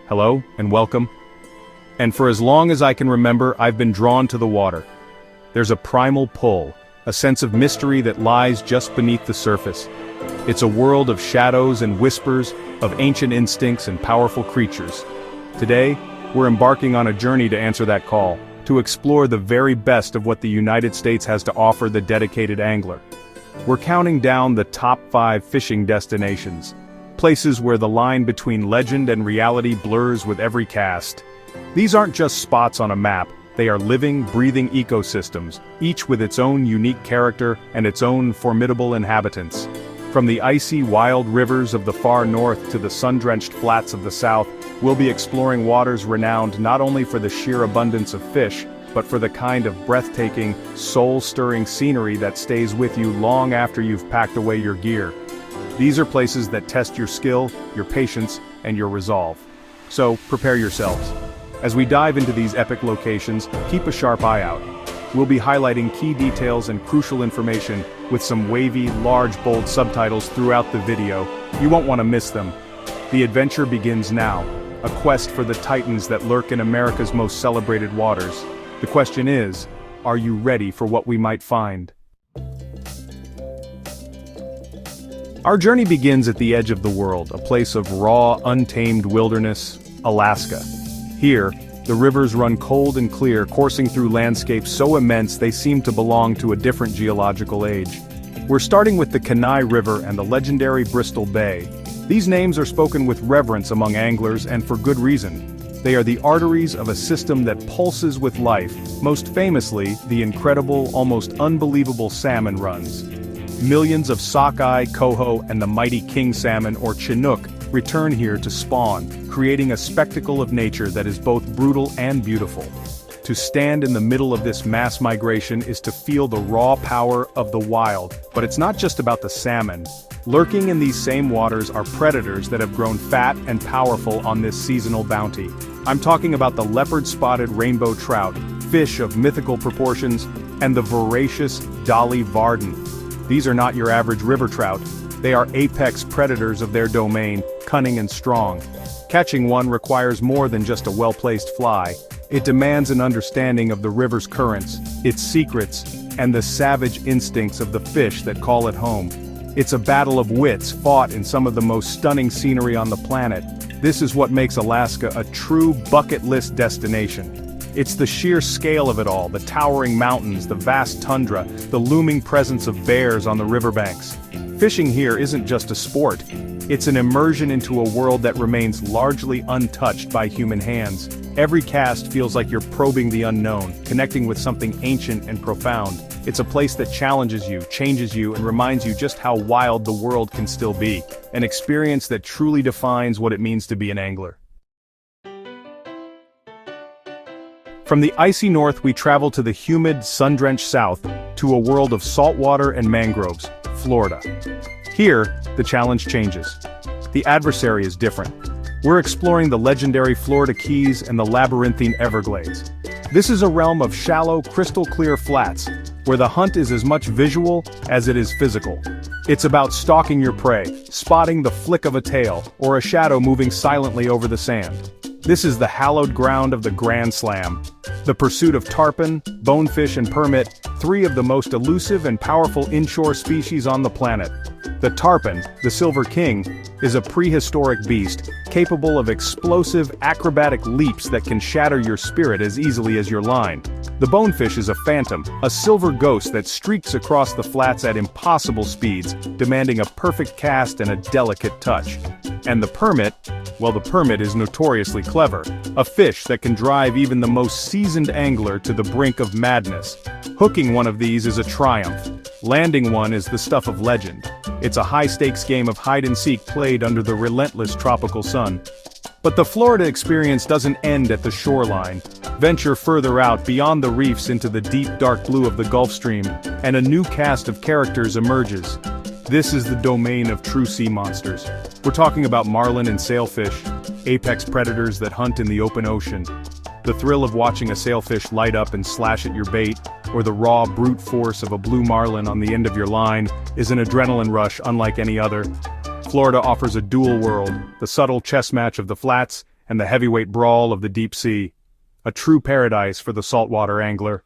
Hello, and welcome. And for as long as I can remember, I've been drawn to the water. There's a primal pull, a sense of mystery that lies just beneath the surface. It's a world of shadows and whispers, of ancient instincts and powerful creatures. Today, we're embarking on a journey to answer that call, to explore the very best of what the United States has to offer the dedicated angler. We're counting down the top 5 fishing destinations, places where the line between legend and reality blurs with every cast. These aren't just spots on a map, they are living, breathing ecosystems, each with its own unique character and its own formidable inhabitants. From the icy, wild rivers of the far north to the sun-drenched flats of the south, we'll be exploring waters renowned not only for the sheer abundance of fish, but for the kind of breathtaking, soul-stirring scenery that stays with you long after you've packed away your gear. These are places that test your skill, your patience, and your resolve. So, prepare yourselves. As we dive into these epic locations, keep a sharp eye out. We'll be highlighting key details and crucial information with some wavy, large, bold subtitles throughout the video. You won't want to miss them. The adventure begins now, a quest for the titans that lurk in America's most celebrated waters. The question is, are you ready for what we might find? Our journey begins at the edge of the world, a place of raw, untamed wilderness, Alaska. Here, the rivers run cold and clear, coursing through landscapes so immense they seem to belong to a different geological age. We're starting with the Kenai River and the legendary Bristol Bay. These names are spoken with reverence among anglers, and for good reason. They are the arteries of a system that pulses with life, most famously, the incredible, almost unbelievable salmon runs. Millions of sockeye, coho, and the mighty king salmon or chinook return here to spawn, creating a spectacle of nature that is both brutal and beautiful. To stand in the middle of this mass migration is to feel the raw power of the wild, but it's not just about the salmon. Lurking in these same waters are predators that have grown fat and powerful on this seasonal bounty. I'm talking about the leopard-spotted rainbow trout, fish of mythical proportions, and the voracious Dolly Varden. These are not your average river trout. They are apex predators of their domain, cunning and strong. Catching one requires more than just a well-placed fly. It demands an understanding of the river's currents, its secrets, and the savage instincts of the fish that call it home. It's a battle of wits fought in some of the most stunning scenery on the planet. This is what makes Alaska a true bucket list destination. It's the sheer scale of it all, the towering mountains, the vast tundra, the looming presence of bears on the riverbanks. Fishing here isn't just a sport. It's an immersion into a world that remains largely untouched by human hands. Every cast feels like you're probing the unknown, connecting with something ancient and profound. It's a place that challenges you, changes you, and reminds you just how wild the world can still be. An experience that truly defines what it means to be an angler. From the icy north we travel to the humid, sun-drenched south, to a world of saltwater and mangroves, Florida. Here, the challenge changes. The adversary is different. We're exploring the legendary Florida Keys and the labyrinthine Everglades. This is a realm of shallow, crystal-clear flats, where the hunt is as much visual as it is physical. It's about stalking your prey, spotting the flick of a tail, or a shadow moving silently over the sand. This is the hallowed ground of the Grand Slam. The pursuit of tarpon, bonefish, and permit, 3 of the most elusive and powerful inshore species on the planet. The tarpon, the Silver King, is a prehistoric beast, capable of explosive, acrobatic leaps that can shatter your spirit as easily as your line. The bonefish is a phantom, a silver ghost that streaks across the flats at impossible speeds, demanding a perfect cast and a delicate touch. And the permit, well, the permit is notoriously clever, a fish that can drive even the most seasoned angler to the brink of madness. Hooking one of these is a triumph. Landing one is the stuff of legend. It's a high-stakes game of hide-and-seek played under the relentless tropical sun. But the Florida experience doesn't end at the shoreline. Venture further out beyond the reefs into the deep dark blue of the Gulf Stream, and a new cast of characters emerges. This is the domain of true sea monsters. We're talking about marlin and sailfish, apex predators that hunt in the open ocean. The thrill of watching a sailfish light up and slash at your bait, or the raw brute force of a blue marlin on the end of your line, is an adrenaline rush unlike any other. Florida offers a dual world, the subtle chess match of the flats, and the heavyweight brawl of the deep sea. A true paradise for the saltwater angler.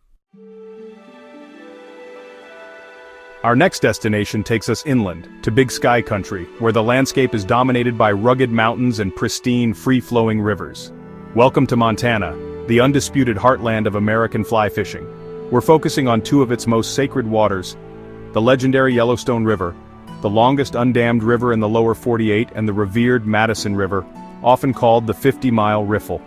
Our next destination takes us inland, to Big Sky Country, where the landscape is dominated by rugged mountains and pristine, free-flowing rivers. Welcome to Montana, the undisputed heartland of American fly fishing. We're focusing on two of its most sacred waters, the legendary Yellowstone River, the longest undammed river in the lower 48, and the revered Madison River, often called the 50-mile riffle.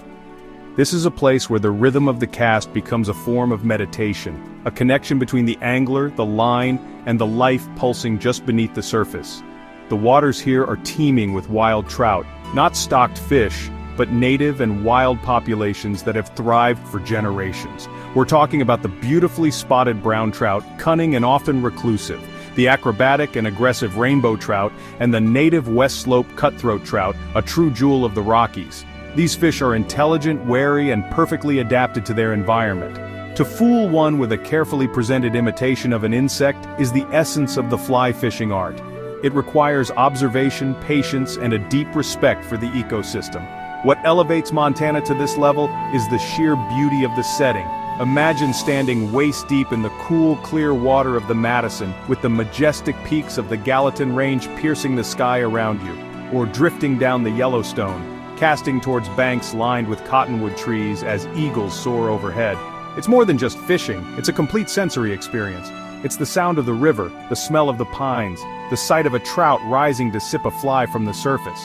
This is a place where the rhythm of the cast becomes a form of meditation, a connection between the angler, the line, and the life pulsing just beneath the surface. The waters here are teeming with wild trout, not stocked fish, but native and wild populations that have thrived for generations. We're talking about the beautifully spotted brown trout, cunning and often reclusive, the acrobatic and aggressive rainbow trout, and the native West Slope cutthroat trout, a true jewel of the Rockies. These fish are intelligent, wary, and perfectly adapted to their environment. To fool one with a carefully presented imitation of an insect is the essence of the fly fishing art. It requires observation, patience, and a deep respect for the ecosystem. What elevates Montana to this level is the sheer beauty of the setting. Imagine standing waist-deep in the cool, clear water of the Madison, with the majestic peaks of the Gallatin Range piercing the sky around you, or drifting down the Yellowstone, casting towards banks lined with cottonwood trees as eagles soar overhead. It's more than just fishing, it's a complete sensory experience. It's the sound of the river, the smell of the pines, the sight of a trout rising to sip a fly from the surface.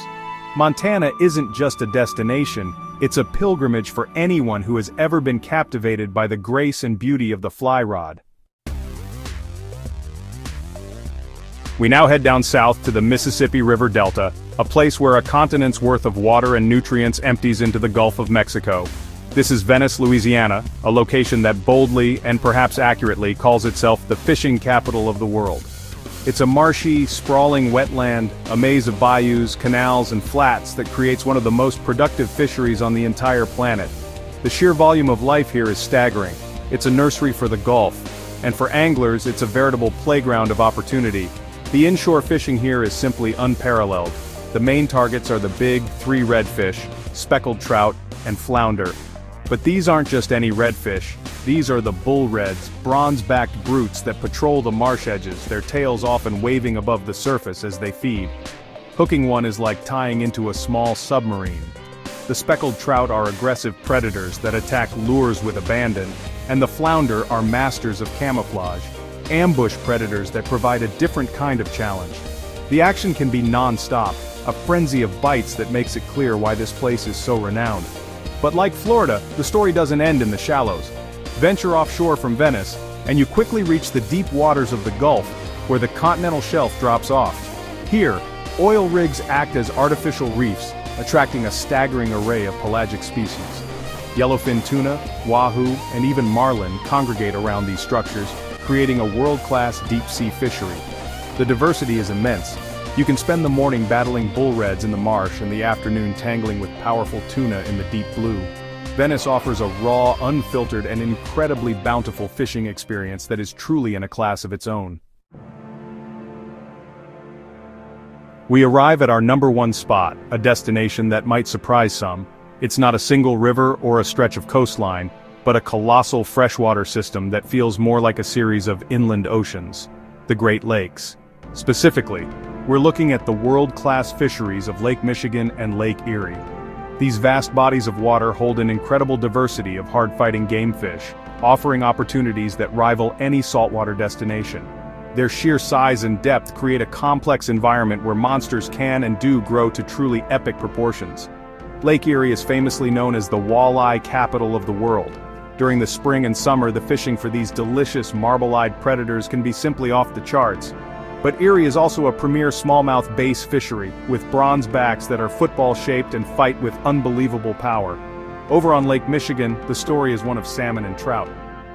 Montana isn't just a destination, it's a pilgrimage for anyone who has ever been captivated by the grace and beauty of the fly rod. We now head down south to the Mississippi River Delta, a place where a continent's worth of water and nutrients empties into the Gulf of Mexico. This is Venice, Louisiana, a location that boldly, and perhaps accurately, calls itself the fishing capital of the world. It's a marshy, sprawling wetland, a maze of bayous, canals, and flats that creates one of the most productive fisheries on the entire planet. The sheer volume of life here is staggering. It's a nursery for the Gulf, and for anglers, it's a veritable playground of opportunity. The inshore fishing here is simply unparalleled. The main targets are the big, 3 redfish, speckled trout, and flounder. But these aren't just any redfish. These are the bull reds, bronze-backed brutes that patrol the marsh edges, their tails often waving above the surface as they feed. Hooking one is like tying into a small submarine. The speckled trout are aggressive predators that attack lures with abandon, and the flounder are masters of camouflage, ambush predators that provide a different kind of challenge. The action can be non-stop, a frenzy of bites that makes it clear why this place is so renowned. But like Florida, the story doesn't end in the shallows. Venture offshore from Venice, and you quickly reach the deep waters of the Gulf, where the continental shelf drops off. Here, oil rigs act as artificial reefs, attracting a staggering array of pelagic species. Yellowfin tuna, wahoo, and even marlin congregate around these structures, creating a world-class deep-sea fishery. The diversity is immense. You can spend the morning battling bull reds in the marsh and the afternoon tangling with powerful tuna in the deep blue. Venice offers a raw, unfiltered, and incredibly bountiful fishing experience that is truly in a class of its own. We arrive at our number 1 spot, a destination that might surprise some. It's not a single river or a stretch of coastline, but a colossal freshwater system that feels more like a series of inland oceans, the Great Lakes. Specifically, we're looking at the world-class fisheries of Lake Michigan and Lake Erie. These vast bodies of water hold an incredible diversity of hard-fighting game fish, offering opportunities that rival any saltwater destination. Their sheer size and depth create a complex environment where monsters can and do grow to truly epic proportions. Lake Erie is famously known as the walleye capital of the world. During the spring and summer, the fishing for these delicious marble-eyed predators can be simply off the charts. But Erie is also a premier smallmouth bass fishery, with bronze backs that are football-shaped and fight with unbelievable power. Over on Lake Michigan, the story is one of salmon and trout.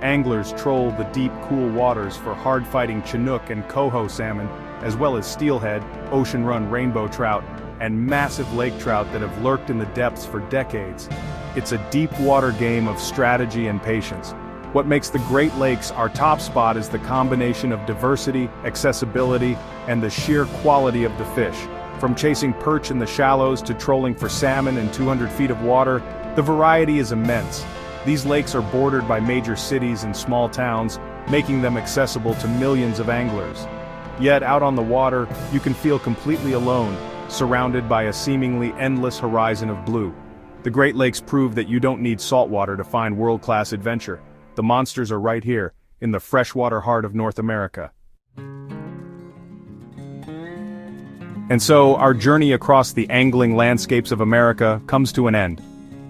Anglers troll the deep, cool waters for hard-fighting Chinook and coho salmon, as well as steelhead, ocean-run rainbow trout, and massive lake trout that have lurked in the depths for decades. It's a deep-water game of strategy and patience. What makes the Great Lakes our top spot is the combination of diversity, accessibility, and the sheer quality of the fish. From chasing perch in the shallows to trolling for salmon in 200 feet of water, the variety is immense. These lakes are bordered by major cities and small towns, making them accessible to millions of anglers. Yet out on the water, you can feel completely alone, surrounded by a seemingly endless horizon of blue. The Great Lakes prove that you don't need saltwater to find world-class adventure. The monsters are right here, in the freshwater heart of North America. And so, our journey across the angling landscapes of America comes to an end.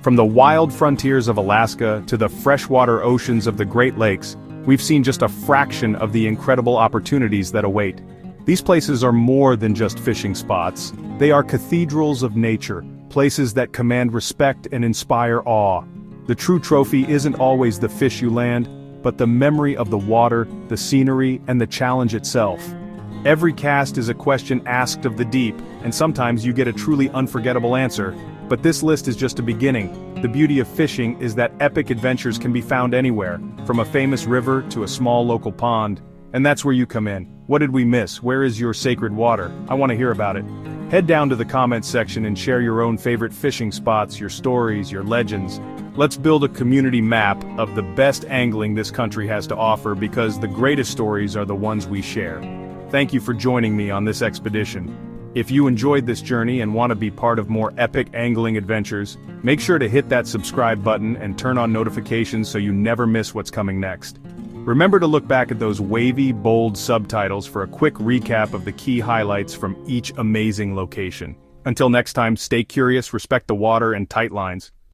From the wild frontiers of Alaska to the freshwater oceans of the Great Lakes, we've seen just a fraction of the incredible opportunities that await. These places are more than just fishing spots. They are cathedrals of nature, places that command respect and inspire awe. The true trophy isn't always the fish you land, but the memory of the water, the scenery, and the challenge itself. Every cast is a question asked of the deep, and sometimes you get a truly unforgettable answer. But this list is just a beginning. The beauty of fishing is that epic adventures can be found anywhere, from a famous river to a small local pond. And that's where you come in. What did we miss? Where is your sacred water? I want to hear about it. Head down to the comments section and share your own favorite fishing spots, your stories, your legends. Let's build a community map of the best angling this country has to offer, because the greatest stories are the ones we share. Thank you for joining me on this expedition. If you enjoyed this journey and want to be part of more epic angling adventures, make sure to hit that subscribe button and turn on notifications so you never miss what's coming next. Remember to look back at those wavy, bold subtitles for a quick recap of the key highlights from each amazing location. Until next time, stay curious, respect the water, and tight lines.